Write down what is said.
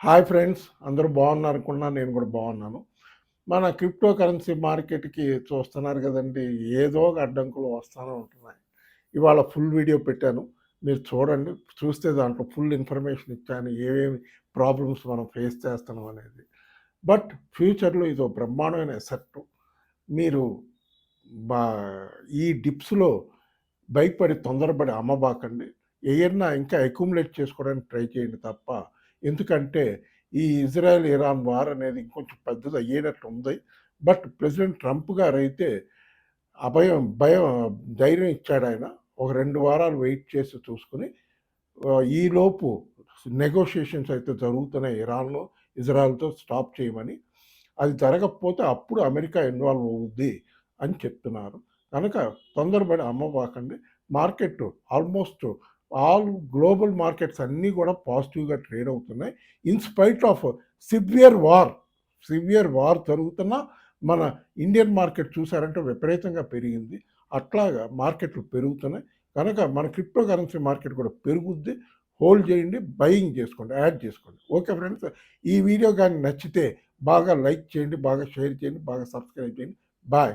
Hi friends, అందరూ బాగున్నారనుకుంటున్నాను. నేను కూడా బాగున్నాను. మన క్రిప్టో కరెన్సీ మార్కెట్‌కి చూస్తున్నారు కదండీ! ఏదో ఒక అడ్డంకులు వస్తానే ఉంటున్నాయి. ఇవాళ ఫుల్ వీడియో పెట్టాను. మీరు చూడండి. చూస్తే దాంట్లో ఫుల్ ఇన్ఫర్మేషన్ ఇచ్చాను. ఏమేమి ప్రాబ్లమ్స్ మనం ఫేస్ చేస్తున్నాం అనేది. బట్ ఫ్యూచర్‌లో ఇదో బ్రహ్మాండమైన ఎసెట్. మీరు బా ఈ డిప్స్‌లో భయపడి తొందరపడి అమ్మబాకండి. ఏయన్నా ఇంకా అక్యుములేట్ చేసుకోవడానికి ట్రై చేయండి తప్ప. ఎందుకంటే ఈ ఇజ్రాయెల్, ఇరాన్ వార్ అనేది ఇంకొంచెం పెద్దది అయ్యేటట్టు ఉంది. బట్ ప్రెసిడెంట్ ట్రంప్ గారైతే భయం ధైర్యం ఇచ్చాడాయన. ఒక 2 వారాలు వెయిట్ చేసి చూసుకొని ఈలోపు నెగోషియేషన్స్ అయితే జరుగుతున్నాయి ఇరాన్‌లో, ఇజ్రాయెల్‌తో స్టాప్ చేయమని. అది జరగకపోతే అప్పుడు అమెరికా ఇన్వాల్వ్ అవుద్ది అని చెప్తున్నారు. కనుక తొందరపడి అమ్మబాకండి. Market almost all global markets అన్నీ కూడా పాజిటివ్‌గా ట్రేడ్ అవుతున్నాయి. In spite of severe war, severe war జరుగుతున్నా మన ఇండియన్ మార్కెట్ చూసారంటే విపరీతంగా పెరిగింది. అట్లాగా మార్కెట్లు పెరుగుతున్నాయి. కనుక మన క్రిప్టో కరెన్సీ మార్కెట్ కూడా పెరుగుద్ది. హోల్డ్ చేయండి, బయింగ్ చేసుకోండి, యాడ్ చేసుకోండి. ఓకే ఫ్రెండ్స్, ఈ వీడియో గాని నచ్చితే బాగా లైక్ చేయండి, బాగా షేర్ చేయండి, బాగా సబ్స్క్రైబ్ చేయండి. బాయ్.